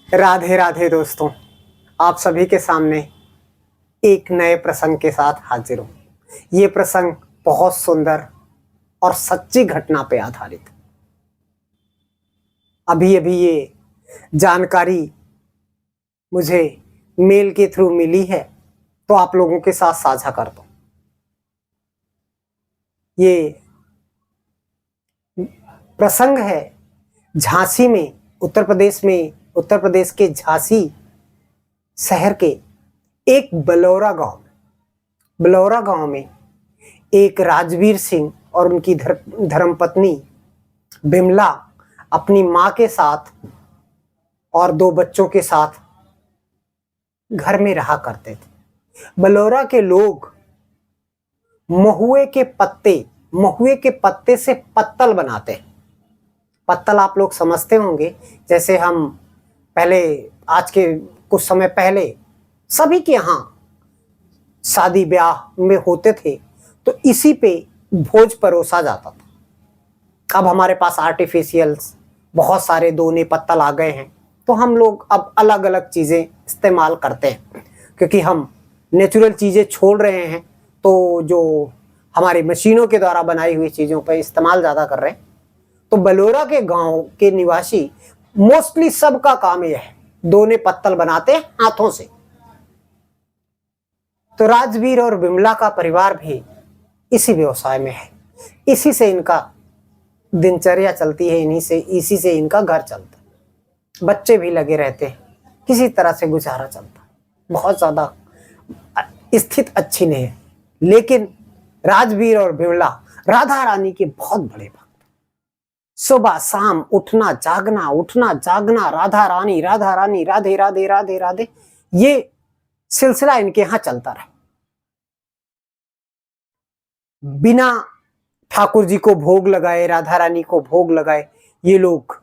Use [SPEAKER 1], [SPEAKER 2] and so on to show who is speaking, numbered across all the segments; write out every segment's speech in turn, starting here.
[SPEAKER 1] राधे राधे दोस्तों, आप सभी के सामने एक नए प्रसंग के साथ हाजिर हूँ। ये प्रसंग बहुत सुंदर और सच्ची घटना पे आधारित है। अभी अभी ये जानकारी मुझे मेल के थ्रू मिली है, तो आप लोगों के साथ साझा कर दूं। ये प्रसंग है झांसी में, उत्तर प्रदेश के झांसी शहर के एक बलौरा गांव में एक राजवीर सिंह और उनकी धर्मपत्नी बिमला अपनी मां के साथ और दो बच्चों के साथ घर में रहा करते थे। बलौरा के लोग महुए के पत्ते से पत्तल बनाते हैं। पत्तल आप लोग समझते होंगे, जैसे हम पहले, आज के कुछ समय पहले सभी के यहाँ शादी ब्याह में होते थे तो इसी पे भोज परोसा जाता था। अब हमारे पास आर्टिफिशियल बहुत सारे दोने पत्तल आ गए हैं, तो हम लोग अब अलग अलग चीज़ें इस्तेमाल करते हैं, क्योंकि हम नेचुरल चीज़ें छोड़ रहे हैं, तो जो हमारी मशीनों के द्वारा बनाई हुई चीज़ों पर इस्तेमाल ज़्यादा कर रहे हैं। तो बलौरा के गांव के निवासी मोस्टली सबका काम यह है, दोने पत्तल बनाते हैं हाथों से। तो राजवीर और बिमला का परिवार भी इसी व्यवसाय में है, इसी से इनका दिनचर्या चलती है, इसी से इनका घर चलता है। बच्चे भी लगे रहते हैं, किसी तरह से गुजारा चलता है। बहुत ज्यादा स्थिति अच्छी नहीं है, लेकिन राजवीर और बिमला राधा रानी के बहुत बड़े भक्त। सुबह शाम उठना जागना, राधा रानी राधे राधे राधे राधे, ये सिलसिला इनके यहां चलता रहा। बिना ठाकुर जी को भोग लगाए, राधा रानी को भोग लगाए, ये लोग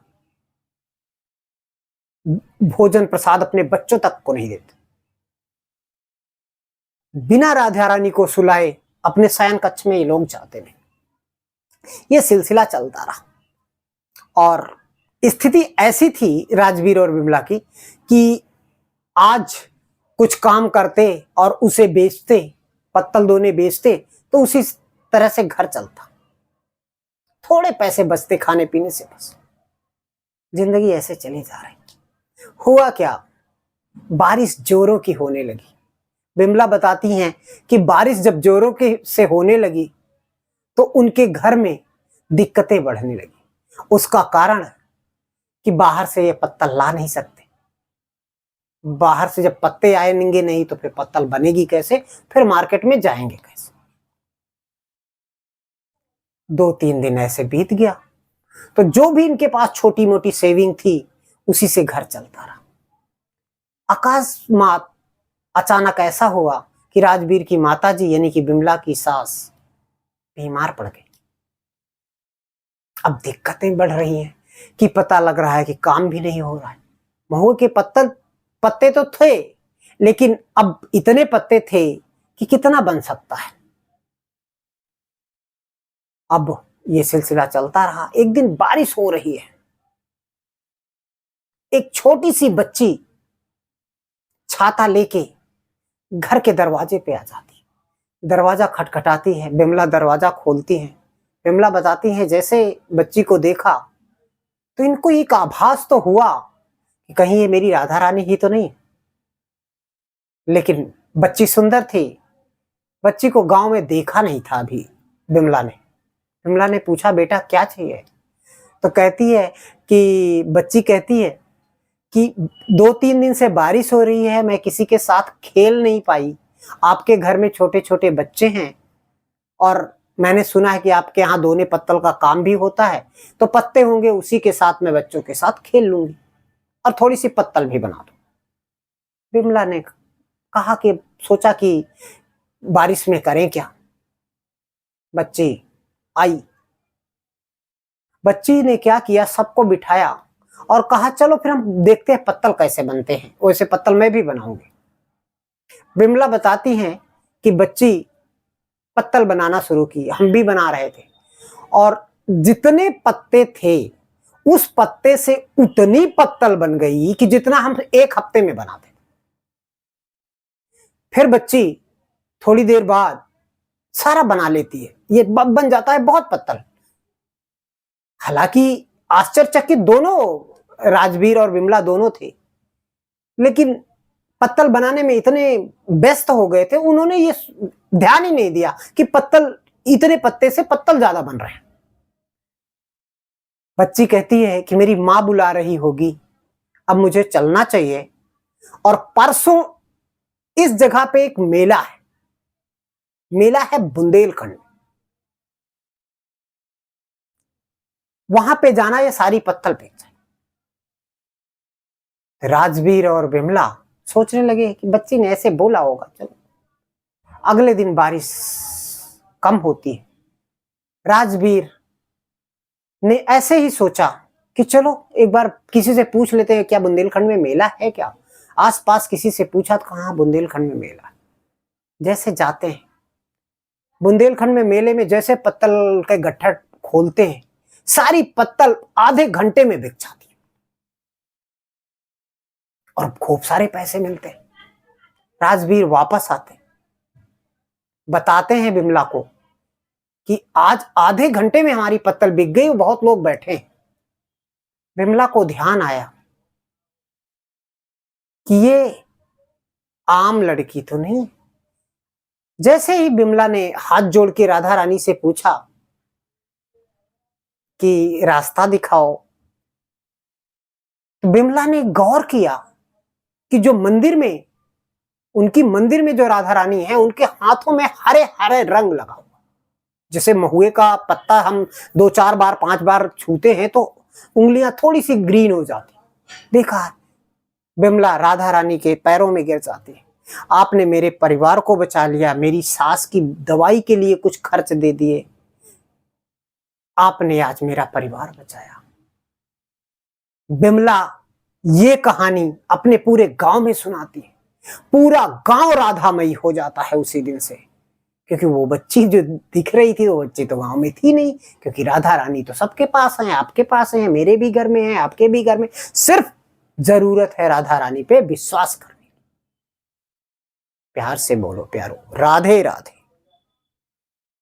[SPEAKER 1] भोजन प्रसाद अपने बच्चों तक को नहीं देते। बिना राधा रानी को सुलाए अपने शयन कक्ष में ये लोग जाते नहीं। ये सिलसिला चलता रहा और स्थिति ऐसी थी राजवीर और बिमला की कि आज कुछ काम करते और उसे बेचते, पत्तल दोने बेचते, तो उसी तरह से घर चलता। थोड़े पैसे बचते खाने पीने से, बस जिंदगी ऐसे चली जा रही। हुआ क्या, बारिश जोरों की होने लगी। बिमला बताती हैं कि बारिश जब जोरों के से होने लगी तो उनके घर में दिक्कतें बढ़ने लगी। उसका कारण कि बाहर से ये पत्तल ला नहीं सकते। बाहर से जब पत्ते आएंगे नहीं तो फिर पत्तल बनेगी कैसे, फिर मार्केट में जाएंगे कैसे। 2-3 दिन ऐसे बीत गया, तो जो भी इनके पास छोटी मोटी सेविंग थी उसी से घर चलता रहा। अकस्मात अचानक ऐसा हुआ कि राजवीर की माताजी यानी कि बिमला की सास बीमार पड़ गई। अब दिक्कतें बढ़ रही हैं कि पता लग रहा है कि काम भी नहीं हो रहा है। महुए के पत्ते तो थे, लेकिन अब इतने पत्ते थे कि कितना बन सकता है। अब ये सिलसिला चलता रहा। एक दिन बारिश हो रही है, एक छोटी सी बच्ची छाता लेके घर के दरवाजे पे आ जाती है। दरवाजा खटखटाती है, बिमला दरवाजा खोलती है। बिमला बताती है जैसे बच्ची को देखा तो इनको एक आभास तो हुआ कि कहीं ये मेरी राधा रानी ही तो नहीं। लेकिन बच्ची सुंदर थी, बच्ची को गांव में देखा नहीं था अभी। बिमला ने पूछा, बेटा क्या चाहिए? तो कहती है कि बच्ची कहती है कि 2-3 दिन से बारिश हो रही है, मैं किसी के साथ खेल नहीं पाई। आपके घर में छोटे छोटे बच्चे हैं और मैंने सुना है कि आपके यहाँ दोने पत्तल का काम भी होता है, तो पत्ते होंगे उसी के साथ मैं बच्चों के साथ खेल लूंगी और थोड़ी सी पत्तल भी बना दो। बिमला ने कहा कि सोचा कि बारिश में करें क्या। बच्ची आई, बच्ची ने क्या किया, सबको बिठाया और कहा चलो फिर हम देखते हैं पत्तल कैसे बनते हैं, वैसे पत्तल मैं भी बनाऊंगी। बिमला बताती हैं कि बच्ची पत्तल बनाना शुरू की, हम भी बना रहे थे और जितने पत्ते थे उस पत्ते से उतनी पत्तल बन गई कि जितना हम एक हफ्ते में बनाते। फिर बच्ची थोड़ी देर बाद सारा बना लेती है, ये बन जाता है बहुत पत्तल। हालांकि आश्चर्यचकित दोनों राजवीर और विमला दोनों थे, लेकिन पत्तल बनाने में इतने व्यस्त हो गए थे, उन्होंने ये ध्यान ही नहीं दिया कि पत्तल, इतने पत्ते से पत्तल ज्यादा बन रहे हैं। बच्ची कहती है कि मेरी मां बुला रही होगी, अब मुझे चलना चाहिए, और परसों इस जगह पे एक मेला है, मेला है बुंदेलखंड, वहां पे जाना, ये सारी पत्तल फेंक जाए। राजवीर और विमला सोचने लगे कि बच्ची ने ऐसे बोला होगा, चलो। अगले दिन बारिश कम होती है। राजवीर ने ऐसे ही सोचा कि चलो एक बार किसी से पूछ लेते हैं, क्या बुंदेलखंड में मेला है क्या। आसपास किसी से पूछा तो कहाँ बुंदेलखंड में मेला है। जैसे जाते हैं बुंदेलखंड में, मेले में जैसे पत्तल के गट्ठर खोलते हैं, सारी पत्तल आधे घंटे में बिक जाती है और खूब सारे पैसे मिलते हैं। राजवीर वापस आते, बताते हैं विमला को कि आज आधे घंटे में हमारी पत्तल बिक गई, बहुत लोग बैठे हैं। विमला को ध्यान आया कि ये आम लड़की तो नहीं। जैसे ही विमला ने हाथ जोड़ के राधा रानी से पूछा कि रास्ता दिखाओ, तो विमला ने गौर किया कि जो मंदिर में, उनकी मंदिर में जो राधा रानी है, उनके हाथों में हरे हरे रंग लगा हुआ। जैसे महुए का पत्ता हम 2-4 बार 5 बार छूते हैं तो उंगलियां थोड़ी सी ग्रीन हो जाती। देखा, विमला राधा रानी के पैरों में गिर जाती है। आपने मेरे परिवार को बचा लिया, मेरी सास की दवाई के लिए कुछ खर्च दे दिए, आपने आज मेरा परिवार बचाया। विमला ये कहानी अपने पूरे गांव में सुनाती है। पूरा गांव राधामयी हो जाता है उसी दिन से, क्योंकि वो बच्ची जो दिख रही थी, वो बच्ची तो गांव में थी नहीं, क्योंकि राधा रानी तो सबके पास है, आपके पास है, मेरे भी घर में है, आपके भी घर में। सिर्फ जरूरत है राधा रानी पे विश्वास करने की। प्यार से बोलो प्यारो, राधे राधे।